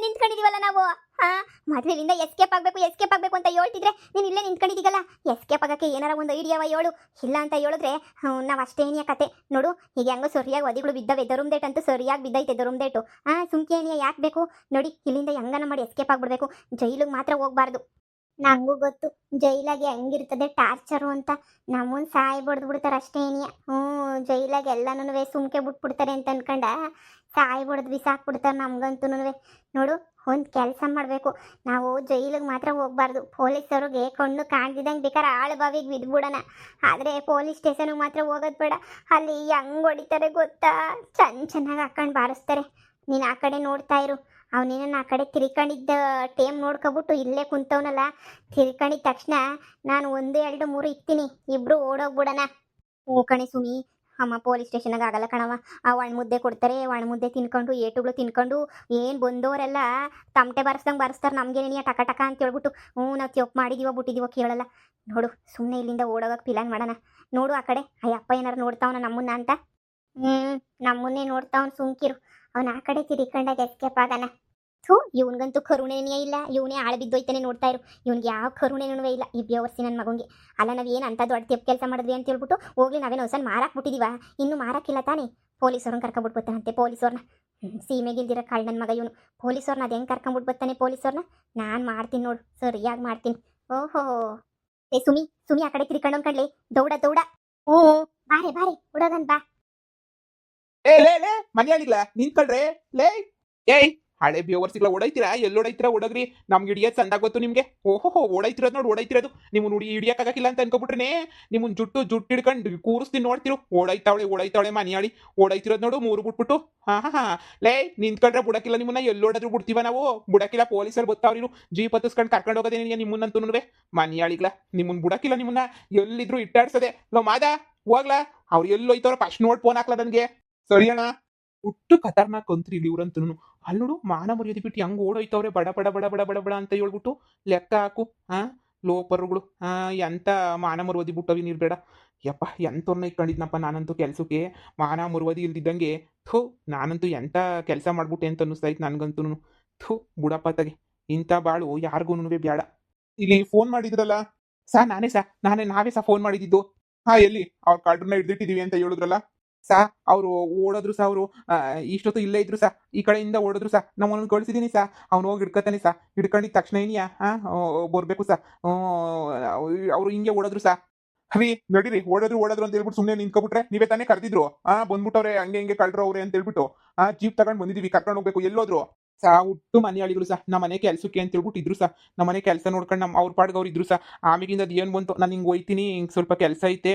ನಿಂತ್ಕೊಂಡಿದೀವಲ್ಲ ನಾವು. ಹಾ, ಮೊದ್ಲು ಇಲ್ಲಿಂದ ಎಸ್ಕೇಪ್ ಆಗ್ಬೇಕು ಅಂತ ಹೇಳ್ತಿದ್ರೆ ನೀನು ಇಲ್ಲೇ ನಿಂತ್ಕೊಂಡಿದ್ದೀಗಲ್ಲ. ಎಸ್ಕೇಪ್ ಆಗಕ್ಕೆ ಏನಾರ ಒಂದು ಐಡಿಯಾವ ಹೇಳು. ಇಲ್ಲ ಅಂತ ಹೇಳಿದ್ರೆ ನಾವು ಅಷ್ಟೇನಿಯ ಕತೆ ನೋಡು. ಈಗ ಹೆಂಗೋ ಸರಿಯಾಗಿ ಒದಿಗಳು ಬಿದ್ದವೆ. ದರುಮ್ದೇಟ್ ಅಂತೂ ಸರಿಯಾಗಿ ಬಿದ್ದೈತೆ ದರುಮ್ದೇಟು. ಸುಮ್ಕೇನಿಯ ಯಾಕೆ ಬೇಕು ನೋಡಿ. ಇಲ್ಲಿಂದ ಹೆಂಗನ ಮಾಡಿ ಎಸ್ಕೇಪ್ ಆಗ್ಬಿಡ್ಬೇಕು. ಜೈಲಿಗೆ ಮಾತ್ರ ಹೋಗ್ಬಾರ್ದು. ನಂಗೂ ಗೊತ್ತು ಜೈಲಾಗೆ ಹೆಂಗಿರ್ತದೆ ಟಾರ್ಚರು ಅಂತ. ನಮ್ಮನ್ ಸಾಯಿ ಬಿಡ್ತಾರೆ ಅಷ್ಟೇನಿಯ. ಜೈಲಾಗೆ ಎಲ್ಲನೂ ಸುಮ್ಕೆ ಬಿಟ್ಬಿಡ್ತಾರೆ ಅಂತ ಅನ್ಕೊಂಡ ಸಾಯಿ ಬಿಡ್ದು ಬಿಸಾಕ್ಬಿಡ್ತಾರೆ ನಮ್ಗಂತೂ. ನೋಡು, ಒಂದು ಕೆಲಸ ಮಾಡಬೇಕು. ನಾವು ಜೈಲಿಗೆ ಮಾತ್ರ ಹೋಗ್ಬಾರ್ದು. ಪೊಲೀಸರಿಗೆ ಕಣ್ಣು ಕಾಣ್ದಿದಂಗೆ ಬೇಕಾದ್ರೆ ಆಳು ಬಾವಿಗೆ ಬಿದ್ಬಿಡೋಣ. ಆದರೆ ಪೊಲೀಸ್ ಸ್ಟೇಷನ್ಗೆ ಮಾತ್ರ ಹೋಗೋದು ಬೇಡ. ಅಲ್ಲಿ ಹೆಂಗೆ ಹೊಡಿತಾರೆ ಗೊತ್ತಾ? ಚೆನ್ನಾಗಿ ಹಾಕೊಂಡು ಬಾರಿಸ್ತಾರೆ. ನೀನು ಆ ಕಡೆ ನೋಡ್ತಾ ಇರು. ಅವನೇನ ಆ ಕಡೆ ತಿರ್ಕೊಂಡಿದ್ದ ಟೇಮ್ ನೋಡ್ಕೊಬಿಟ್ಟು ಇಲ್ಲೇ ಕುಂತವನಲ್ಲ. ತಿರ್ಕೊಂಡಿದ ತಕ್ಷಣ ನಾನು 1 2 3 ಇಕ್ತೀನಿ. ಇಬ್ರು ಓಡೋಗ್ಬಿಡೋಣ. ಹ್ಞೂ ಕಣೆ ಸುಮಿ. ಅಮ್ಮ ಪೊಲೀಸ್ ಸ್ಟೇಷನ್ಗೆ ಆಗಲ್ಲ ಕಣವ. ಆ ಒಣಮುದ್ದೆ ಕೊಡ್ತಾರೆ. ಒಣಮುದ್ದೆ ತಿನ್ಕೊಂಡು ಏಟುಗಳು ತಿನ್ಕೊಂಡು ಏನು ಬಂದವರೆಲ್ಲ ತಮಟೆ ಬಾರಿಸ್ತಾರೆ. ನಮಗೇನೇನಿಯ ಟಕ ಟಕ ಅಂತ ಹೇಳ್ಬಿಟ್ಟು ನಾವು ತಪ್ಪು ಮಾಡಿದೀವೋ ಬಿಟ್ಟಿದೀವೋ ಕೇಳಲ್ಲ. ನೋಡು, ಸುಮ್ಮನೆ ಇಲ್ಲಿಂದ ಓಡೋಗಕ್ಕೆ ಪ್ಲಾನ್ ಮಾಡೋಣ. ನೋಡು ಆ ಕಡೆ ಅಯ್ಯಪ್ಪ ಏನಾರು ನೋಡ್ತಾವನ ನಮ್ಮನ್ನ ಅಂತ. ನಮ್ಮನ್ನೇ ನೋಡ್ತಾವನ್. ಸುಮ್ಕಿರು. ಅವ್ನು ಆ ಕಡೆ ತಿರ್ಕೊಂಡಾಗ ಎಸ್ಕೇಪ್ ಆಗೋಣ. ಇವನ್ಗಂತೂ ಕರುಣೆನೇ ಇಲ್ಲ. ಇವನೇ ಆಳು ಬಿದ್ದೋಯ್ತಾನೆ. ನೋಡ್ತಾ ಇರು. ಇವ್ನಿಗೆ ಯಾವ ಕರುಣೆನೂ ಇಲ್ಲ. ಈ ಬೇವರ್ಸಿ ನನ್ನ ಮಗಂಗೆ. ಅಲ್ಲ, ನಾವೇನು ಅಂತ ದೊಡ್ಡ ತೆಪ್ಪು ಕೆಲಸ ಮಾಡಿದ್ವಿ ಅಂತ ಹೇಳ್ಬಿಟ್ಟು ಹೋಗ್ಲಿ ನಾವೇನು ಹೊಸ ಮಾರಾಕ್ಬಿಟ್ಟಿದೀವ? ಇನ್ನೂ ಮಾರಾಕಿಲ್ಲ ತಾನೇ. ಪೊಲೀಸವ್ರನ್ನ ಕರ್ಕೊಂಡ್ಬಿಟ್ಬತ್ತಾನಂತೆ. ಪೊಲೀಸವ್ರನ್ನ ಸೀಮೆಗಿಲ್ದಿರೋ ಕಳ್ಳ ನನ್ನ ಮಗ ಇವನು. ಪೊಲೀಸವ್ರನ್ನ ಅದು ಹೆಂಗೆ ಕರ್ಕೊಂಡ್ಬಿಟ್ಬತ್ತಾನೆ ಪೊಲೀಸವ್ರನ್ನ? ನಾನು ಮಾಡ್ತೀನಿ ನೋಡು, ಸರಿಯಾಗಿ ಮಾಡ್ತೀನಿ. ಓಹೋ ಏ ಸುಮಿ ಆ ಕಡೆ ತಿರ್ಕೊಂಡ್ ಕಣ್ಲಿ. ದೌಡ ಬಾರೆ ಹುಡುಗನ್ ಬಾ. ಲೇ ಮನೆಯಾಗಿಲ್ಲ ನಿಂತ್ಕೊಳ್ರೆ. ಲೇ ಏಯ್ ಹಳೆ ಬೇವರ್ಸಿಗಳ ಓಡೈತೀರಾ? ಎಲ್ಲೋಡೈತೀರಾ? ಓಡಗ್ರಿ. ನಮ್ಗೆ ಹಿಡಿಯೋದು ಚಂದಾಗ ಗೊತ್ತು ನಿಮ್ಗೆ. ಓಹೋ ಓಡೈತಿರೋದು ನೋಡಿ. ಓಡೈತಿರೋದು ನೀವು ನೋಡಿ. ಹಿಡಿಯಕ್ಕಾಗಿಲ್ಲ ಅಂತ ಅನ್ಕೊಬಿಟ್ರೆ ನಿಮ್ಮನ್ ಜುಟ್ಟು ಹಿಡ್ಕೊಂಡು ಕೂರಿಸ್ತೀನಿ ನೋಡ್ತಿರು. ಓಡೈತಾವಳೆ ಮನೆಯಾಳಿ. ಓಡೈತಿರೋದು ನೋಡು. 3 ಬಿಟ್ಬಿಟ್ಟು. ಹಾ ಲೇ ನಿಂತ್ಕೊಂಡ್ರೆ ಬಿಡಕ್ಕಿಲ್ಲ ನಿಮ್ಮನ್ನ. ಎಲ್ಲೋಡಾದ್ರೂ ಬಿಡ್ತೀವ ನಾವು. ಬಿಡಕ್ಕಿಲ್ಲ. ಪೊಲೀಸರು ಗೊತ್ತಾವ್ರಿ. ಜೀಪ್ ಹತ್ತಿಸ್ಕೊಂಡು ಕರ್ಕೊಂಡು ಹೋಗೋದೇನಿಯ ನಿಮ್ಮನ್ನಂತೂ ಮನೆಯಾಳಿಗ್ಲ. ನಿಮ್ಮನ್ ಬಿಡಕ್ಕಿಲ್ಲ. ನಿಮ್ಮನ್ನ ಎಲ್ಲಿದ್ರು ಇಟ್ಟಾಡ್ಸದೆ. ಲೋ ಮಾದ ಹೋಗ್ಲಾ. ಅವ್ರು ಎಲ್ಲೋಯ್ತವ್ರ ಫಸ್ಟ್ ನೋಡ್ ಫೋನ್ ಹಾಕ್ಲ ನನಗೆ. ಸರಿಯಣ್ಣ. ಹುಟ್ಟು ಖತರ್ನಾಕ್ ಅಂತ್ರಿ ಇಲ್ಲಿ ಇವ್ರಂತೂ. ಅಲ್ಲಿ ನೋಡು, ಮಾನ ಮರ್ಯಾದೆ ಬಿಟ್ಟು ಹೆಂಗ್ ಓಡೋಯ್ತವ್ರೆ. ಬಡ ಅಂತ ಹೇಳ್ಬಿಟ್ಟು ಲೆಕ್ಕ ಹಾಕು. ಲೋಪರ್ಗಳು. ಎಂತ ಮಾನ ಮರ್ಯಾದೆ ಬಿಟ್ಟವಿ ನೀರ್ಬೇಡ. ಯಪ್ಪ ಎಂತವ್ರನ್ನ ಇಟ್ಕೊಂಡಿದ್ನಪ್ಪ ನಾನಂತೂ ಕೆಲ್ಸಕ್ಕೆ. ಮಾನ ಮರ್ಯಾದೆ ಇಲ್ದಿದ್ದಂಗೆ ನಾನಂತೂ ಎಂತ ಕೆಲಸ ಮಾಡ್ಬಿಟ್ಟೆ ಅಂತ ಅನ್ನಿಸ್ತಾಯ್ತು ನನ್ಗಂತೂ. ಬುಡಪ್ಪ ತಗೆ. ಇಂಥ ಬಾಳು ಯಾರಿಗೂ ಬೇಡ. ಇಲ್ಲಿ ಫೋನ್ ಮಾಡಿದ್ರಲ್ಲ ನಾವೇ ಫೋನ್ ಮಾಡಿದ್ದು. ಎಲ್ಲಿ ಅವ್ರ ಕಳ್ಳರನ್ನ ಹಿಡ್ದಿಟ್ಟಿದೀವಿ ಅಂತ ಹೇಳಿದ್ರಲ್ಲ ಅವರು ಓಡೋದ್ರು ಅವರು ಇಷ್ಟೊತ್ತು ಇಲ್ಲೇ ಇದ್ರು ಈ ಕಡೆಯಿಂದ ಓಡಿದ್ರು ನಮ್ಮನ್ನು ಕಳಿಸಿದೀನಿ ಅವ್ನು ಹೋಗಿ ಹಿಡ್ಕತಾನೆ ಹಿಡ್ಕೊಂಡಿದ ತಕ್ಷಣ ಏನಿಯಾ ಬರ್ಬೇಕು ಅವ್ರು ಹಿಂಗೆ ಓಡೋದ್ರು ರೀ. ನಡೀರಿ. ಓಡೋದ್ರು ಅಂತ ಹೇಳ್ಬಿಟ್ಟು ಸುಮ್ಮನೆ ನಿಂತ್ಕೊಬಿಟ್ರೆ ನೀವೇ ತಾನೇ ಕರೆದಿದ್ರು. ಬಂದ್ಬಿಟ್ಟವ್ರೆ ಹಿಂಗೆ ಕಳ್ರು ಅವ್ರೆ ಅಂತ ಹೇಳ್ಬಿಟ್ಟು ಜೀಪ್ ತಗೊಂಡ್ ಬಂದಿದೀವಿ. ಕರ್ಕೊಂಡು ಹೋಗ್ಬೇಕು. ಎಲ್ಲೋದ್ರು ಹುಟ್ಟು ಮನೆಯಾಳಿಗಳು ನಮ್ಮ ಮನೆ ಕೆಲ್ಸಕ್ಕೆ ಅಂತ ಹೇಳ್ಬಿಟ್ಟು ಇದ್ರು ನಮ್ಮ ಮನೆ ಕೆಲಸ ನೋಡ್ಕೊಂಡು ಅವ್ರ ಪಾಡ್ಗೆ ಅವ್ರು ಇದ್ರು ಆಮೇಲಿಂದ ಅದು ಏನು ಬಂತು, ನಾನು ಹಿಂಗೆ ಹೋಯ್ತೀನಿ, ಹಿಂಗೆ ಸ್ವಲ್ಪ ಕೆಲಸ ಐತೆ,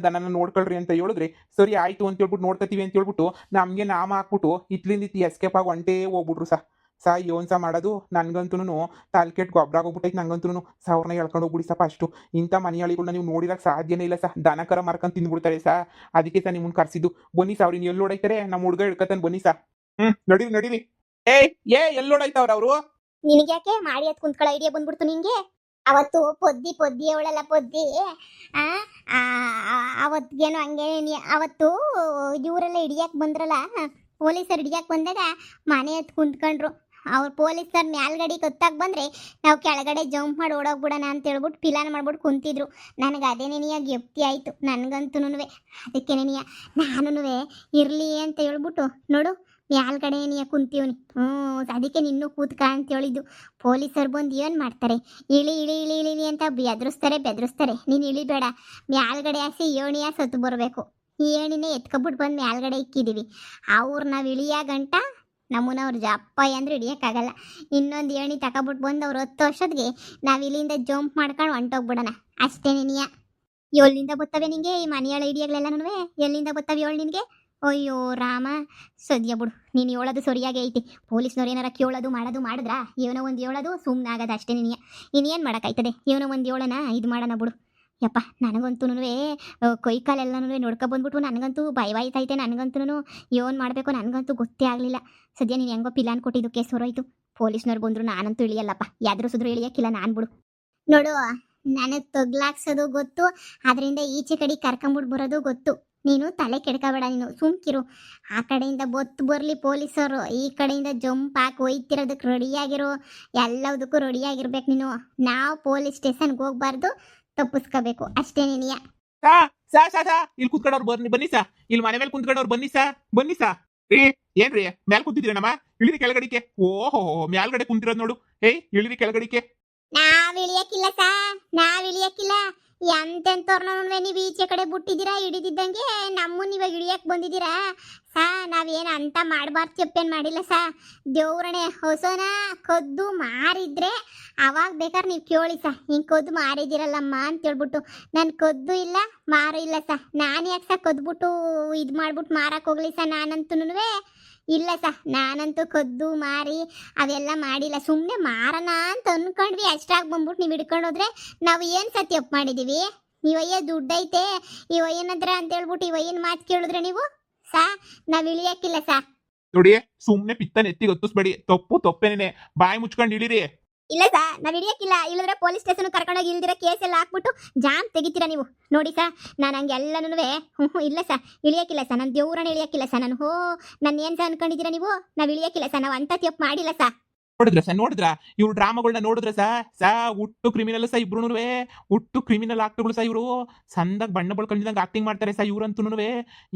ದನನ ನೋಡ್ಕೊಳ್ರಿ ಅಂತ ಹೇಳಿದ್ರಿ. ಸರಿ ಆಯ್ತು ಅಂತ ಹೇಳ್ಬಿಟ್ಟು ನೋಡ್ಕೊತೀವಿ ಅಂತ ಹೇಳ್ಬಿಟ್ಟು ನಮಗೆ ನಾಮ ಹಾಕ್ಬಿಟ್ಟು ಇತ್ಲಿಂದ ಎಸ್ಕೇಪ್ ಆಗಿ ಒಂಟೇ ಹೋಗ್ಬಿಟ್ರು ಏನ್ ಮಾಡೋದು. ನನ್ಗಂತೂ ತಾಲ್ಕೆಟ್ ಗೊಬ್ಬರ ಆಗೋಗ್ಬಿಟ್ಟೈತೆ. ನಂಗಂತೂ ಅವ್ರನ್ನ ಹೇಳ್ಕೊಂಡು ಹೋಗ್ಬಿಡಿ ಅಷ್ಟು. ಇಂಥ ಮನೆಯಾಳಿಗಳನ್ನ ನೀವು ನೋಡಿರಕ್ಕೆ ಸಾಧ್ಯನೇ ಇಲ್ಲ ದನಕರ ಮಾರ್ಕೊಂಡು ತಿಂದ್ಬಿಡ್ತಾರೆ ಅದಕ್ಕೆ ನಿಮ್ಮನ್ನು ಕರ್ಸಿದ್ದು. ಬನ್ನಿ ಅವ್ರು ಎಲ್ಲಿ ನೋಡೈತಾರೆ. ನಮ್ಮ ಹುಡುಗ ಹಿಡ್ಕತಾನೆ. ಬನ್ನಿ ನಡೀರಿ. ಎಲ್ಲೋಡಾಯ್ತವ್ರ ಅವರು. ನಿನಗ್ಯಾಕೆ ಮಾಡಿ ಅದ್ ಕುಂತ್ಕೊಳ್ಳೋ ಐಡಿಯಾ ಬಂದ್ಬಿಡ್ತು ನಿಂಗೆ? ಅವತ್ತು ಪೊದ್ದಿ ಅವಳಲ್ಲ ಪೊದ್ದಿ. ಅವತ್ತಿಗೇನು ಹಂಗೆ ಅವತ್ತು ಇವರೆಲ್ಲ ಹಿಡಿಯಕ್ಕೆ ಬಂದ್ರಲ್ಲ, ಪೊಲೀಸರು ಹಿಡಿಯಕ್ಕೆ ಬಂದಾಗ ಮನೆ ಹತ್ತು ಕುಂತ್ಕೊಂಡ್ರು. ಅವ್ರು ಪೊಲೀಸರು ಮ್ಯಾಲ್ಗಡೆ ಕತ್ತಾಗ ಬಂದರೆ ನಾವು ಕೆಳಗಡೆ ಜಂಪ್ ಮಾಡಿ ಓಡೋಗ್ಬಿಡೋಣ ಅಂತ ಹೇಳ್ಬಿಟ್ಟು ಪ್ಲಾನ್ ಮಾಡ್ಬಿಟ್ಟು ಕುಂತಿದ್ರು. ನನಗೆ ಅದೇನೇನಿಯ ಗೆಪ್ತಿ ಆಯಿತು ನನಗಂತೂ. ಅದಕ್ಕೇನೇನಿಯ ನಾನು ಇರಲಿ ಅಂತ ಹೇಳ್ಬಿಟ್ಟು ನೋಡು ಮ್ಯಾಲ್ಗಡೆ ನೀ ಕುಂತೀವ್ನಿ. ಅದಕ್ಕೆ ನಿನ್ನೂ ಕೂತ್ಕ ಅಂತ ಹೇಳಿದ್ದು. ಪೊಲೀಸರು ಬಂದು ಏನು ಮಾಡ್ತಾರೆ? ಇಳಿ ಅಂತ ಬೆದರಿಸ್ತಾರೆ. ನೀನು ಇಳಿಬೇಡ. ಮ್ಯಾಲ್ಗಡೆ ಹಾಸಿ ಏಣಿಯ ಸತ್ತು ಬರಬೇಕು. ಈ ಏಣಿನೇ ಎತ್ಕೊಬಿಟ್ಟು ಬಂದು ಮ್ಯಾಲ್ಗಡೆ ಇಕ್ಕಿದ್ದೀವಿ. ಅವ್ರು ನಾವು ಇಳಿಯ ಗಂಟ ನಮ್ಮನ್ನ ಅವ್ರು ಜಪ್ಪಾಯ ಅಂದ್ರೆ ಹಿಡಿಯೋಕ್ಕಾಗಲ್ಲ. ಇನ್ನೊಂದು ಏಣಿ ತಗೊಬಿಟ್ಟು ಬಂದು ಅವ್ರು 10 ವರ್ಷದಿಗೆ ನಾವು ಇಲ್ಲಿಂದ ಜಂಪ್ ಮಾಡ್ಕೊಂಡು ಹೊಂಟೋಗ್ಬಿಡೋಣ ಅಷ್ಟೇ. ನೀನಿಯ ಎಲ್ಲಿಂದ ಬರ್ತವೆ ನಿನಗೆ ಈ ಮನೆಯೊಳ ಹಿಡಿಯೋಗಳೆಲ್ಲನೂ? ಎಲ್ಲಿಂದ ಬರ್ತವೆ ಹೇಳು ನಿನಗೆ? ಅಯ್ಯೋ ರಾಮ, ಸದ್ಯ ಬಿಡು. ನೀನು ಹೇಳೋದು ಸರಿಯಾಗಿ ಐತಿ. ಪೊಲೀಸ್ನವ್ರು ಏನಾರ ಕೇಳೋದು ಮಾಡಿದ್ರಾ ಏನೋ ಒಂದು ಹೇಳೋದು ಸುಮ್ಮನೆ ಆಗೋದು ಅಷ್ಟೇ. ಇನ್ನೇನು ಮಾಡೋಕ್ಕಾಯ್ತದೆ? ಏನೋ ಒಂದು ಹೇಳೋಣ, ಇದು ಮಾಡೋಣ ಬಿಡು. ಯಪ್ಪ ನನಗಂತೂ ಕೈ ಕಾಲೆಲ್ಲನೂ ನೋಡ್ಕೊಬಂದ್ಬಿಟ್ಟು ನನಗಂತೂ ಭಯವಾಯ್ತೈತೆ. ನನಗಂತೂ ಏನು ಮಾಡಬೇಕು ನನಗಂತೂ ಗೊತ್ತೇ ಆಗಲಿಲ್ಲ. ಸದ್ಯ ನೀನು ಹೆಂಗೋ ಪ್ಲಾನ್ ಕೊಟ್ಟಿದ್ದು ಕೇಸ್ ಹೊರೋಯ್ತು. ಪೊಲೀಸ್ನವ್ರು ಬಂದರು ನಾನಂತೂ ಇಳಿಯಲ್ಲಪ್ಪ. ಯಾದ್ರು ಸುದ್ರು ಇಳಿಯಕ್ಕಿಲ್ಲ ನಾನು ಬಿಡು. ನೋಡು, ನನಗೆ ತೊಗ್ಲಾಕ್ಸೋದು ಗೊತ್ತು, ಅದರಿಂದ ಈಚೆ ಕಡೆ ಕರ್ಕೊಂಬಿಟ್ಟು ಬರೋದು ಗೊತ್ತು. ನೀನು ತಲೆ ಕೆಡ್ಕೋಬೇಡ, ನೀನು ಸುಮ್ಕಿರು. ಆ ಕಡೆಯಿಂದ ಬೊತ್ತು ಬರಲಿ ಪೊಲೀಸರು, ಈ ಕಡೆಯಿಂದ ಜಂಪ್ ಹಾಕಿ ಒಯ್ತಿರೋದಕ್ಕೆ ರೆಡಿಯಾಗಿರು. ಎಲ್ಲದಕ್ಕೂ ರೆಡಿಯಾಗಿರ್ಬೇಕು ನೀನು. ನಾವು ಪೊಲೀಸ್ ಸ್ಟೇಷನ್ಗೆ ಹೋಗ್ಬಾರ್ದು, ತಪ್ಪಿಸ್ಕೋಬೇಕು ಅಷ್ಟೇ ನೀನಿಯ. ಸಾ ಸಾ ಸಾ ಸಾ ಇಲ್ಲಿ ಕುತ್ಕೊಂಡವ್ರು ಬನ್ನಿ ಸಾ. ಇಲ್ಲಿ ಮನೆ ಮೇಲೆ ಕುಂತ್ಕೊಂಡವ್ರು ಬನ್ನಿ ಸಾ. ರೀ ಏನ್ರಿ ಮ್ಯಾಲ್ ಕುಂತಿದ್ದೀರನಮ್ಮ? ಇಳಿರಿ ಕೆಳಗಡಿಕೆ. ಓಹೋ ಮ್ಯಾಲ್ಗಡೆ ಕುಂತಿರೋದು ನೋಡು. ಏಯ್ ಇಳಿರಿ ಕೆಳಗಡಿಕೆ. ನಾವ್ ಇಳಿಯಕ್ಕಿಲ್ಲ ಸಾ, ನಾವ್ ಇಳಿಯಕ್ಕಿಲ್ಲ. ಎಂತೆಂತವ್ರನ್ನೇ ನೀವು ಈಚೆ ಕಡೆ ಬಿಟ್ಟಿದ್ದೀರಾ ಹಿಡಿದಿದ್ದಂಗೆ, ನಮ್ಮನ್ನ ಇವಾಗ ಹಿಡಿಯಕ್ ಬಂದಿದ್ದೀರಾ ಸಾ. ನಾವೇನು ಅಂತ ಮಾಡಬಾರ್ದು ತಪ್ಪೇನು ಮಾಡಿಲ್ಲ ಸಾ. ದೇವ್ರಣೆ ಹೊಸನ ಕದ್ದು ಮಾರಿದ್ರೆ ಅವಾಗ ಬೇಕಾದ್ರೆ ನೀವು ಕೇಳಿ ಸಾ, ಹಿಂಗೆ ಕದ್ದು ಮಾರಿದಿರಲ್ಲಮ್ಮ ಅಂತ ಹೇಳ್ಬಿಟ್ಟು. ನಾನು ಕದ್ದು ಇಲ್ಲ ಮಾರು ಇಲ್ಲ ಸಾ. ನಾನು ಯಾಕೆ ಸಾ ಕದ್ಬಿಟ್ಟು ಇದು ಮಾಡ್ಬಿಟ್ಟು ಮಾರಕ್ಕೆ ಹೋಗ್ಲಿ ಸಾ? ನಾನಂತೂ ಇಲ್ಲ ಸಾ, ನಾನಂತೂ ಕದ್ದು ಮಾರಿ ಅವೆಲ್ಲ ಮಾಡಿಲ್ಲ. ಸುಮ್ಮನೆ ಮಾರಣ ಅಂತ ಅನ್ಕೊಂಡ್ವಿ, ಅಷ್ಟಾಗಿ ಬಂದ್ಬಿಟ್ಟು ನೀವು ಹಿಡ್ಕೊಂಡು ಹೋದ್ರೆ ನಾವು ಏನು ಸಾ ತಪ್ಪು ಮಾಡಿದ್ದೀವಿ? ಇವಯ್ಯ ದುಡ್ಡೈತೆ ಇವಯ್ಯನದ್ರ ಅಂತ ಹೇಳ್ಬಿಟ್ಟು ಇವಯ್ಯನ ಮಾತು ಕೇಳಿದ್ರೆ ನೀವು ಸಾ, ನಾವು ಇಳಿಯಕ್ಕಿಲ್ಲ ಸಾ. ನೋಡಿ ಸುಮ್ನೆ ಪಿತ್ತ ನೆತ್ತಿಗೆ ಒತ್ತಿಸ್ಬೇಡಿ. ತಪ್ಪೇನೇನೆ. ಬಾಯಿ ಮುಚ್ಕೊಂಡು ಇಳಿರಿ. ಇಲ್ಲ ಸಾ, ನಾವು ಹಿಡಿಯಕ್ಕಿಲ್ಲ. ಇಲ್ಲದ್ರೆ ಪೊಲೀಸ್ ಸ್ಟೇಷನ್ ಕರ್ಕೊಂಡೋಗಿ ಇಲ್ದಿರ ಕೇಸ್ ಎಲ್ಲ ಹಾಕ್ಬಿಟ್ಟು ಜಾಮ್ ತೆಗಿತೀರಾ ನೀವು. ನೋಡಿ ಸಾ, ನಾನು ಹಂಗೆಲ್ಲನೂ ಇಲ್ಲ ಸಾ, ಇಳಿಯಕ್ಕಿಲ್ಲ ಸಾ. ನಾನು ದೇವ್ರನ್ನ ಇಳಿಯಕ್ಕಿಲ್ಲ ಸಾ. ನಾನು ಏನು ಸಾ ಅನ್ಕೊಂಡಿದ್ದೀರಾ ನೀವು? ನಾವು ಇಳಿಯಕ್ಕಿಲ್ಲ ಸಾ, ನಾವು ಅಂತ ತಪ್ಪು ಮಾಡಿಲ್ಲ ಸಾ. ನೋಡಿದ್ರ ಇವ್ರು ಡ್ರಾಮಾಗಳನ್ನ ನೋಡಿದ್ರ ಸಾ ಹುಟ್ಟು ಕ್ರಿಮಿನಲ್ ಸಾ. ಇಬ್ರು ಹುಟ್ಟು ಕ್ರಿಮಿನಲ್ ಆಕ್ಟರ್ಗಳು ಸಾ. ಇವರು ಸಂದಾಗ ಬಣ್ಣ ಬಳ್ಕೊಂಡಿದಂಗೆ ಆಕ್ಟಿಂಗ್ ಮಾಡ್ತಾರೆ ಸಾ. ಇವ್ರಂತೂ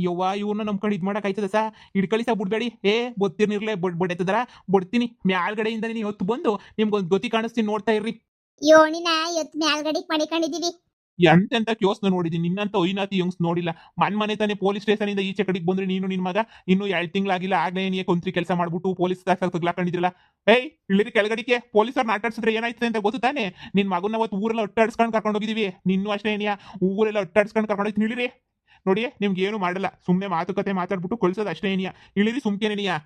ಯವ್ವ ಇವ್ರನ್ನ ನಂಬ್ಕೊಂಡು ಇದು ಮಾಡಕ್ ಆಯ್ತದ ಸಾ. ಹಿಡ್ಕೊಳ್ಳಿ ಸಾ, ಬಿಡ್ಬೇಡಿ. ಬೊತ್ತಿರ್ನಿರ್ಲೆ ಬೊಡ್ಡೆತ್ತದರ ಬೊಡ್ತೀನಿ ಮ್ಯಾಲ್ಗಡೆಯಿಂದ ನೀವು ಹೊತ್ತು ಬಂದು ನಿಮ್ಗೊಂದು ಗತಿ ಕಾಣಿಸ್ತೀನಿ, ನೋಡ್ತಾ ಇರ್ರಿ. ಯೋಣಿನ ಇವತ್ತು ಮ್ಯಾಲ್ಗಡೆಗೆ ಮಾಡಿಕೊಂಡಿದ್ದೀವಿ. ಎಂತೆಂತ ಕ್ಯೋಸ್ನ ನೋಡಿದೀನಿ, ನಿನ್ನಂತ ಒಯ್ನಾತಿ ಯಂಗ್ಸ್ ನೋಡಿಲ್ಲ. ಮನೆ ತಾನೆ ಪೊಲೀಸ್ ಸ್ಟೇಷನ್ ಇಂದ ಈಚೆ ಕಡೆಗೆ ಬಂದ್ರೆ ನೀನು ನಿನ್ ಮಗ ಇನ್ನೂ 2 ತಿಂಗಳಾಗಿಲ್ಲ, ಆಗ್ಲೇ ನೀ ಕೊಂತ್ರಿ ಕೆಲಸ ಮಾಡ್ಬಿಟ್ಟು ಪೊಲೀಸ್ ತಗ್ಲಾಕೊಂಡಿದ್ರಲ್ಲ. ಏಯ್ ಇಳಿರಿ ಕೆಳಗಡಿಕೆ. ಪೊಲೀಸರ್ನ ಆಟಾಡ್ಸಿದ್ರೆ ಏನಾಯ್ತದೆ ಅಂತ ಗೊತ್ತು ತಾನೆ? ನಿನ್ ಮಗನ ಅವತ್ತು ಊರೆಲ್ಲ ಒಟ್ಟಾಡ್ಸ್ಕೊಂಡು ಕರ್ಕೊಂಡು ಹೋಗಿದೀವಿ. ನಿನ್ನೂ ಅಷ್ಟೇ ಏನಿಯಾ, ಊರೆಲ್ಲ ಒಟ್ಟಾಡ್ಸ್ಕೊಂಡು ಕರ್ಕೊಂಡು ಹೋಗಿ ಇಳಿರಿ. ನೋಡಿ ನಿಮ್ಗೆ ಏನು ಮಾಡಲ್ಲ, ಸುಮ್ನೆ ಮಾತುಕತೆ ಮಾತಾಡ್ಬಿಟ್ಟು ಕಳ್ಸೋದು ಅಷ್ಟೇ ಏನಿಯಾ. ಇಳಿರಿ ಸುಮ್ಕೇನೇನಿಯಾ.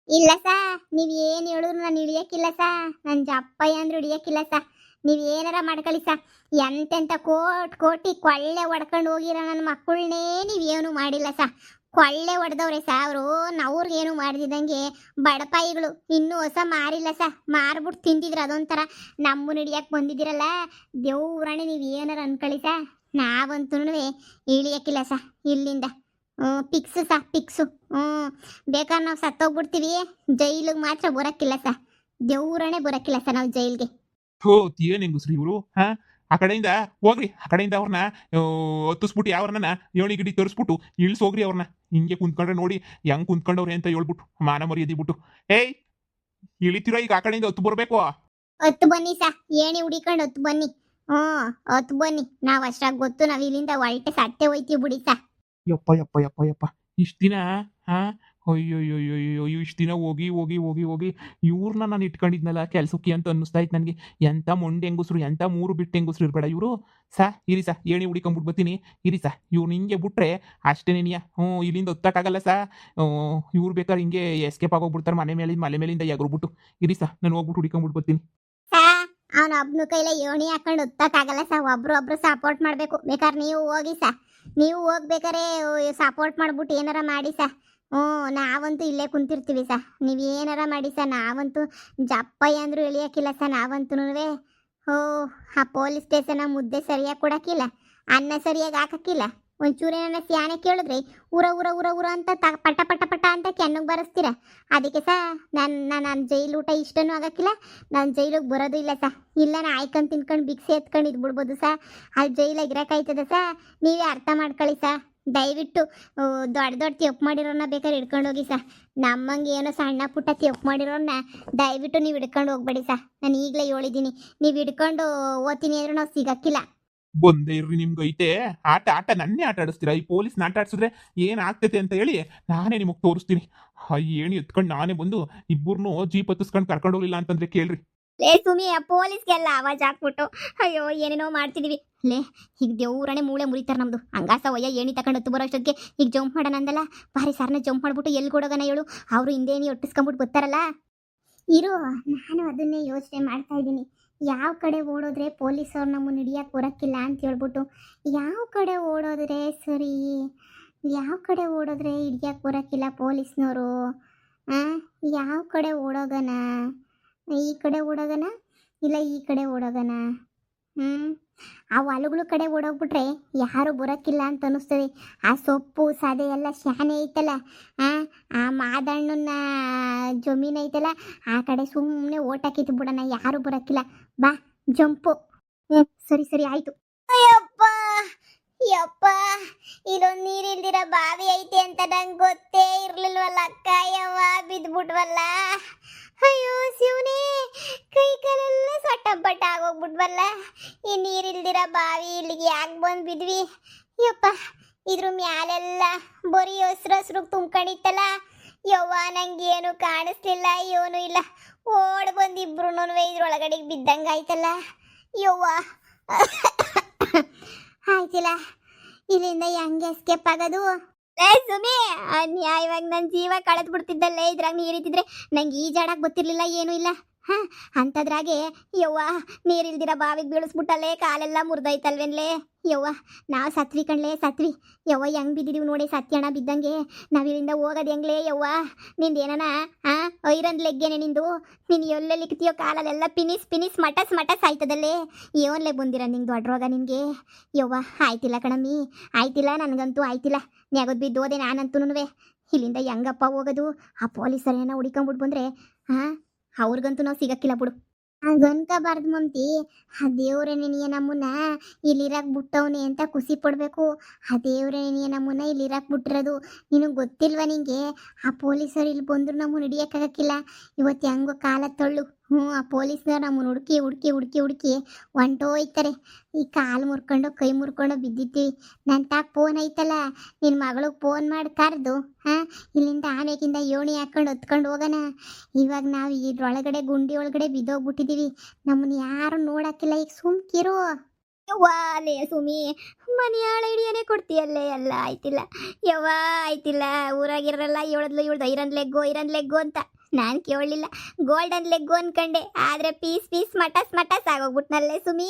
ಇಲ್ಲ ಸಾ, ನೀವ್ ಏನು ಹೇಳಿದ್ರು ನಾನು ಹಿಡಿಯಕ್ಕಿಲ್ಲ ಸಾ. ನನ್ನ ಜಪ್ಪಯ್ಯ ಅಂದ್ರೂ ಹಿಡಿಯಕ್ಕಿಲ್ಲ ಸಾ. ನೀವು ಏನಾರ ಮಾಡ್ಕೊಳ್ಳಿ ಸಾ. ಎಂತೆಂತ ಕೋಟಿ ಕೊಳ್ಳೆ ಹೊಡ್ಕೊಂಡು ಹೋಗಿರೋ ನನ್ನ ಮಕ್ಕಳನ್ನೇ ನೀವೇನು ಮಾಡಿಲ್ಲ ಸಾ. ಕೊಳ್ಳೆ ಹೊಡೆದವ್ರೆ ಸಾ ಅವರು. ಅವ್ರಿಗೇನು ಮಾಡ್ದಿದ್ದಂಗೆ ಬಡಪಾಯಿಗಳು ಇನ್ನೂ ಹೊಸ ಮಾರಿಲ್ಲ ಸಾ. ಮಾರ್ಬಿಟ್ಟು ತಿಂದಿದ್ರು ಅದೊಂಥರ. ನಮ್ಮನ್ನ ಹಿಡಿಯಕ್ಕೆ ಬಂದಿದ್ದೀರಲ್ಲ ದೇವ್ರಾಣೆ, ನೀವು ಏನಾರ ಅನ್ಕೊಳ್ಳಿ ಸಾ. ನಾವಂತೂ ಇಳಿಯಕ್ಕಿಲ್ಲ ಸಾ ಇಲ್ಲಿಂದ. ಪಿಕ್ಸು ಸಾ, ಪಿಕ್ಸು. ಬೇಕಾದ್ರೆ ನಾವು ಸತ್ತೋಗ್ಬಿಡ್ತೀವಿ, ಜೈಲಿಗೆ ಮಾತ್ರ ಬರೋಕ್ಕಿಲ್ಲ ಸಾ. ದೇವ್ರಾಣೆ ಬರೋಕ್ಕಿಲ್ಲ ಸಾ ನಾವು ಜೈಲಿಗೆ. ಏನ್ ಹೆಂಗುಸ್ರಿ ಇವರು? ಆ ಕಡೆಯಿಂದ ಹೋಗ್ರಿ. ಆ ಕಡೆಯಿಂದ ಅವ್ರನ್ನ ಹತ್ತಿಸ್ಬಿಟ್ಟು ಯಾವ್ರನ್ನ ಏಣಿ ಗಿಡಿ ತರಿಸ್ಬಿಟ್ಟು ಇಳಿಸೋಗ್ರಿ ಅವ್ರನ್ನ. ಹಿಂಗೆ ಕುಂತ್ಕೊಂಡ್ರೆ ನೋಡಿ ಹೆಂಗ್ ಕುಂತ್ಕೊಂಡವ್ರೆ ಅಂತ ಹೇಳ್ಬಿಟ್ಟು ಮಾನ ಮರ್ಯಾದೆ ಬಿಟ್ಟು. ಏಯ್ ಇಳಿತೀರೋ ಈಗ? ಆ ಕಡೆಯಿಂದ ಹತ್ತು ಬರ್ಬೇಕು. ಹತ್ತು ಬನ್ನಿ ಸಾ, ಏಣಿ ಹುಡಿಕೊಂಡು ಹತ್ತು ಬನ್ನಿ. ಹತ್ತು ಬನ್ನಿ. ನಾವು ಅಷ್ಟಾಗಿ ಗೊತ್ತು, ನಾವು ಇಲ್ಲಿಂದ ಒಳ್ಟೆ ಸತ್ತೆ ಹೋಯ್ತೀವಿ ಬಿಡಿ ಸಾ. ಯಪ್ಪ ಯಪ್ಪ ಯಪ್ಪ ಯಪ್ಪ ಇಷ್ಟು ದಿನ ಅಯ್ಯೋಯ್ಯೋಯ್ಯೋ ಇಷ್ಟು ದಿನ ಹೋಗಿ ಹೋಗಿ ಹೋಗಿ ಹೋಗಿ ಇವ್ರನ್ನ ನಾನು ಇಟ್ಕೊಂಡಿದ್ನಲ್ಲ ಕೆಲ್ಸಕ್ಕೆ ಅಂತ ಅನ್ನಿಸ್ತಾ ಇತ್ತು ನನಗೆ. ಎಂಥ ಮೊಂಡೆ ಹೆಂಗುಸ್ರು, ಎಂಥ 3 ಬಿಟ್ಟು ಹೆಂಗುಸ್ರು ಇರಬೇಡ ಇವರು ಸಾ. ಇರಿ ಸಾ, ಏಣಿ ಹುಡಿಕೊಂಡ್ಬಿಟ್ಟು ಬರ್ತೀನಿ ಇರಿ ಸಾ. ಇವ್ರು ಹಿಂಗೆ ಬಿಟ್ರೆ ಅಷ್ಟೇನೇನಿಯಾ. ಇಲ್ಲಿಂದ ಹೊತ್ತಕ್ಕಾಗಲ್ಲ ಸಾ. ಇವ್ರು ಬೇಕಾದ್ರೆ ಹಿಂಗೆ ಎಸ್ಕೇಪ್ ಆಗೋಗ್ಬಿಡ್ತಾರೆ ಮನೆ ಮೇಲಿಂದ ಎಗರ್ಬಿಟ್ಟು. ಇರಿ ಸಾ, ನಾನು ಹೋಗ್ಬಿಟ್ಟು ಹುಡಿಕೊಂಡ್ಬಿಟ್ಟು ಬರ್ತೀನಿ ಸಾ. ಅವನ ಒಬ್ನ ಕೈಲ ಏಣಿ ಹಾಕೊಂಡು ಹೊತ್ತಕ್ಕಾಗಲ್ಲ ಸಾ. ಒಬ್ರು ಸಪೋರ್ಟ್ ಮಾಡಬೇಕು. ಬೇಕಾದ್ರೆ ನೀವು ಹೋಗಿ ಸಾ, ನೀವು ಹೋಗ್ಬೇಕಾರೆ ಸಪೋರ್ಟ್ ಮಾಡ್ಬಿಟ್ಟು ಏನಾರ ಮಾಡಿ ಸಾ. ನಾವಂತೂ ಇಲ್ಲೇ ಕುಂತಿರ್ತೀವಿ ಸಾ. ನೀವು ಏನಾರ ಮಾಡಿ ಸಾ. ನಾವಂತೂ ಜಪ್ಪಯ್ಯ ಅಂದ್ರೂ ಇಳಿಯಕ್ಕಿಲ್ಲ ಸಾ. ನಾವಂತೂ ಆ ಪೊಲೀಸ್ ಸ್ಟೇಷನ್ ಮುದ್ದೆ ಸರಿಯಾಗಿ ಕೊಡಕ್ಕಿಲ್ಲ, ಅನ್ನ ಸರಿಯಾಗಿ ಹಾಕಕ್ಕಿಲ್ಲ. ಒಂಚೂರೇನ ಸ್ಯಾನೆ ಕೇಳಿದ್ರೆ ಊರ ಊರ ಊರ ಊರ ಅಂತ ಪಟ ಪಟ ಪಟ ಅಂತ ಕೆನ್ನಗೆ ಬರೆಸ್ತೀರ. ಅದಕ್ಕೆ ಸಾ ನಾನು ಜೈಲು ಊಟ ಇಷ್ಟನೂ ಆಗಕ್ಕಿಲ್ಲ, ನಾನು ಜೈಲಿಗೆ ಬರೋದು ಇಲ್ಲ ಸಾ. ಇಲ್ಲ ನಾ ಆಯ್ಕೊಂಡು ತಿನ್ಕೊಂಡು ಭಿಕ್ಷೆ ಎತ್ಕೊಂಡು ಇದ್ಬಿಡ್ಬೋದು ಸಾ. ಅಲ್ಲಿ ಜೈಲಾಗ ಇರೋಕ್ಕಾಯ್ತದ ಸಾ? ನೀವೇ ಅರ್ಥ ಮಾಡ್ಕೊಳ್ಳಿ ಸಾ. ದಯವಿಟ್ಟು ದೊಡ್ಡ ತಪ್ಪು ಮಾಡಿರೋನ್ನ ಬೇಕಾದ್ರೆ ಹಿಡ್ಕೊಂಡು ಹೋಗಿ ಸಾ. ನಮ್ಮಂಗೆ ಏನೋ ಸಣ್ಣ ಪುಟ್ಟ ತಪ್ಪು ಮಾಡಿರೋನ್ನ ದಯವಿಟ್ಟು ನೀವು ಹಿಡ್ಕೊಂಡು ಹೋಗ್ಬೇಡಿ ಸಾ. ನಾನು ಈಗಲೇ ಹೇಳಿದ್ದೀನಿ, ನೀವು ಹಿಡ್ಕೊಂಡು ಓದ್ತೀನಿ ಅಂದ್ರೆ ನಾವು ಸಿಗಕ್ಕಿಲ್ಲ. ಬಂದೇ ಇರ್ರಿ. ನಿಮ್ಗೆ ಐತೆ ಆಟ ನನ್ನೇ ಆಟ ಆಡಿಸ್ತೀರಾ? ಈ ಪೊಲೀಸ್ನ ಆಟ ಆಡಿಸಿದ್ರೆ ಏನ್ ಆಗ್ತೈತೆ ಅಂತ ಹೇಳಿ ನಾನೇ ನಿಮಗೆ ತೋರಿಸ್ತೀನಿ. ಏಣಿ ಎತ್ಕೊಂಡು ನಾನೇ ಬಂದು ಇಬ್ಬರನ್ನೂ ಜೀಪ್ ಹತ್ತಿಸ್ಕೊಂಡು ಕರ್ಕೊಂಡು ಹೋಗ್ಲಿಲ್ಲ ಅಂತಂದ್ರೆ ಕೇಳ್ರಿ. ಲೇ ಸುಮಿ, ಪೊಲೀಸ್ಗೆಲ್ಲ ಆವಾಜ್ ಹಾಕ್ಬಿಟ್ಟು ಅಯ್ಯೋ ಏನೇನೋ ಮಾಡ್ತಿದೀವಿ. ಲೇ ಈಗ ದೇವ್ರನೆ ಮೂಳೆ ಮುರಿತಾರೆ ನಮ್ದು. ಹಂಗಾಸ ಒಯ್ಯ ಏಣಿ ತಗೊಂಡು ಹತ್ತು ಬರೋ ಅಷ್ಟೊತ್ತಿಗೆ ಈಗ ಜಂಪ್ ಮಾಡೋಣ ಅಂದಲ್ಲ. ಬಾರಿ ಸರ್ನ ಜಂಪ್ ಮಾಡ್ಬಿಟ್ಟು ಎಲ್ಲಿ ಕೊಡೋಗನ ಹೇಳು. ಅವರು ಹಿಂದೇನಿ ಒಟ್ಟಿಸ್ಕೊಂಡ್ಬಿಟ್ಟು ಬರ್ತಾರಲ್ಲ. ಇರು, ನಾನು ಅದನ್ನೇ ಯೋಚನೆ ಮಾಡ್ತಾ ಇದ್ದೀನಿ. ಯಾವ ಕಡೆ ಓಡೋದ್ರೆ ಪೊಲೀಸವ್ರು ನಮ್ಮನ್ನು ಹಿಡಿಯಕ್ಕೆ ಬರೋಕ್ಕಿಲ್ಲ ಅಂತ ಹೇಳ್ಬಿಟ್ಟು, ಯಾವ ಕಡೆ ಓಡೋದ್ರೆ ಸರಿ, ಯಾವ ಕಡೆ ಓಡೋದ್ರೆ ಹಿಡಿಯಕ್ಕೆ ಬರೋಕ್ಕಿಲ್ಲ ಪೊಲೀಸ್ನವರು? ಯಾವ ಕಡೆ ಓಡೋಗನ? ಈ ಕಡೆ ಓಡೋಗನ ಇಲ್ಲ ಈ ಕಡೆ ಓಡೋಗನ? ಆ ಹೊಲಗಳ ಕಡೆ ಓಡೋಗ್ಬಿಟ್ರೆ ಯಾರು ಬರೋಕ್ಕಿಲ್ಲ ಅಂತ ಅನ್ನಿಸ್ತದೆ. ಆ ಸೊಪ್ಪು ಸದೆ ಎಲ್ಲ ಶಾನೆ ಐತಲ್ಲ, ಆ ಮಾದಣ್ಣನ ಜಮೀನು ಐತಲ್ಲ, ಆ ಕಡೆ ಸುಮ್ಮನೆ ಓಟ್ ಹಾಕಿತ್ತು ಬಿಡೋಣ, ಯಾರು ಬರೋಕ್ಕಿಲ್ಲ. ಬಾ ಜಂಪು. ಸರಿ ಸರಿ ಆಯ್ತು. ಅಯ್ಯಪ್ಪ ಯಪ್ಪ, ಇಲ್ಲೊಂದು ನೀರಿಲ್ದಿರ ಬಾವಿ ಐತೆ ಅಂತ ನಂಗೆ ಗೊತ್ತೇ ಇರ್ಲಿಲ್ವಲ್ಲ ಅಕ್ಕ. ಯವ್ವ ಬಿದ್ಬಿಟ್ವಲ್ಲ. ಅಯ್ಯೋ ಶಿವನೇ, ಕೈ ಕಾಲೆಲ್ಲ ಸೊಟ್ಟಪಟ್ಟ ಆಗೋಗ್ಬಿಟ್ವಲ್ಲ. ಈ ನೀರಿಲ್ದಿರ ಬಾವಿ ಇಲ್ಲಿಗೆ ಯಾಕೆ ಬಂದು ಬಿದ್ವಿ ಯಪ್ಪ. ಇದ್ರ ಮ್ಯಾಲೆಲ್ಲ ಬರೀ ಹಸ್ರು ತುಂಬ್ಕೊಂಡಿತ್ತಲ್ಲ. ಯವ್ವ ನಂಗೇನು ಕಾಣಿಸ್ಲಿಲ್ಲ, ಏನೂ ಇಲ್ಲ. ಓಡ್ ಬಂದು ಇಬ್ರು ಇದ್ರೊಳಗಡೆ ಬಿದ್ದಂಗೆ ಆಯ್ತಲ್ಲ ಯವ್ವ. ಆಯ್ತಿಲ್ಲ, ಇಲ್ಲಿಂದ ಹೆಂಗೆ ಎಸ್ಕೇಪ್ ಆಗೋದು? ಸುಮಿ, ಅನ್ಯಾಯವಾಗಿ ನನ್ನ ಜೀವ ಕಳೆದು ಬಿಡ್ತಿದ್ದಲ್ಲೇ. ಇದ್ರಾಗ ನೀರಿದ್ದಿದ್ರೆ ನಂಗೆ ಈಜಾಡಕ್ಕೆ ಗೊತ್ತಿರಲಿಲ್ಲ, ಏನೂ ಇಲ್ಲ. ಅಂಥದ್ರಾಗೆ ಯವ್ವ ನೀರಿಲ್ದಿರ ಬಾವಿಗೆ ಬೀಳಿಸ್ಬಿಟ್ಟಲ್ಲೇ, ಕಾಲೆಲ್ಲ ಮುರಿದೈತಲ್ವೇನ್ಲೇ ಯವ್ವ. ನಾವು ಸತ್ವಿ ಕಣ್ಲೇ, ಸತ್ವಿ ಯವ್ವ. ಹೆಂಗೆ ಬಿದ್ದಿದ್ದೀವಿ ನೋಡಿ, ಸತ್ಯಣ ಬಿದ್ದಂಗೆ. ನಾವಿಲ್ಲಿಂದ ಹೋಗೋದು ಹೆಂಗ್ಲೇ ಯವ್ವ? ನಿಂದು ಏನನ ಐರನ್ ಲೆಗ್ಗೇನೆ ನಿಂದು. ನೀನು ಎಲ್ಲೆಲ್ಲಿ ಇಕ್ತೀಯೋ ಕಾಲಲ್ಲೆಲ್ಲ ಪಿನಿಸ್ ಮಟಸ್ ಆಯ್ತದಲ್ಲೇ. ಏನ್ಲೇ ಬಂದಿರ ನಿಂಗೆ ದೊಡ್ಡ ರೋಗ ನಿನಗೆ ಯವ್ವ. ಆಯ್ತಿಲ್ಲ ಕಣಮ್ಮಿ, ಆಯ್ತಿಲ್ಲ, ನನಗಂತೂ ಆಯ್ತಿಲ್ಲ. ನ್ಯಾಗೋದು ಬಿದ್ದೋದೆ ನಾನಂತೂ. ಇಲ್ಲಿಂದ ಹೆಂಗಪ್ಪ ಹೋಗೋದು? ಆ ಪೊಲೀಸರೇನ ಹುಡ್ಕೊಂಬಿಟ್ಟು ಬಂದರೆ ಅವ್ರಿಗಂತೂ ನಾವು ಸಿಗಕ್ಕಿಲ್ಲ ಬಿಡು. ಹಂಗನ್ಕಬಾರ್ದು ಮಮ್ತಿ. ಆ ದೇವ್ರೆ ನೆನೆಯ ನಮ್ಮನ್ನ ಇಲ್ಲಿರಾಕ್ ಬಿಟ್ಟವನೆ ಅಂತ ಖುಷಿ ಪಡಬೇಕು. ಆ ದೇವ್ರೆ ನೆನೆಯ ನಮ್ಮನ್ನ ಇಲ್ಲಿರಾಕ್ ಬಿಟ್ಟಿರೋದು. ನಿನಗೆ ಗೊತ್ತಿಲ್ವ ನಿಂಗೆ? ಆ ಪೊಲೀಸರು ಇಲ್ಲಿ ಬಂದ್ರು ನಮ್ಮನ್ನು ಹಿಡಿಯೋಕ್ಕಾಗಕ್ಕಿಲ್ಲ. ಇವತ್ತು ಹೆಂಗೋ ಕಾಲ ತಳ್ಳು. ಆ ಪೊಲೀಸ್ನವ್ರು ನಮ್ಮನ್ನು ಹುಡುಕಿ ಹೊಂಟೋಯ್ತಾರೆ. ಈ ಕಾಲು ಮುರ್ಕೊಂಡು ಕೈ ಮುರ್ಕೊಂಡು ಬಿದ್ದಿದ್ದೀವಿ. ನನ್ನ ತಾಕ ಫೋನ್ ಐತಲ್ಲ, ನಿನ್ನ ಮಗಳಿಗೆ ಫೋನ್ ಮಾಡಿ ಕರೆದು ಇಲ್ಲಿಂದ ಆಮೇಕಿಂದ ಏಣಿ ಹಾಕೊಂಡು ಹೊತ್ಕೊಂಡು ಹೋಗೋಣ. ಇವಾಗ ನಾವು ಇದ್ರೊಳಗಡೆ ಗುಂಡಿ ಒಳಗಡೆ ಬಿದ್ದೋಗ್ಬಿಟ್ಟಿದ್ದೀವಿ. ನಮ್ಮನ್ನು ಯಾರು ನೋಡಕ್ಕಿಲ್ಲ. ಈಗ ಸುಮ್ಕಿರು. ವಾಲೇ ಸುಮಿ, ಮನೆಯಾಳ ಹಿಡಿಯನೇ ಕೊಡ್ತೀಯಲ್ಲೇ. ಎಲ್ಲ ಆಯ್ತಿಲ್ಲ ಯವ್ವ, ಆಯ್ತಿಲ್ಲ. ಊರಾಗಿರಲ್ಲ ಇವಳ್ದು ಐರನ್ ಲೆಗ್ಗು ಅಂತ ನಾನು ಕೇಳಲಿಲ್ಲ. ಗೋಲ್ಡನ್ ಲೆಗ್ಗು ಅನ್ಕಂಡೆ, ಆದರೆ ಪೀಸ್ ಮಟಸ್ ಆಗೋಗ್ಬಿಟ್ನಲ್ಲೇ ಸುಮಿ.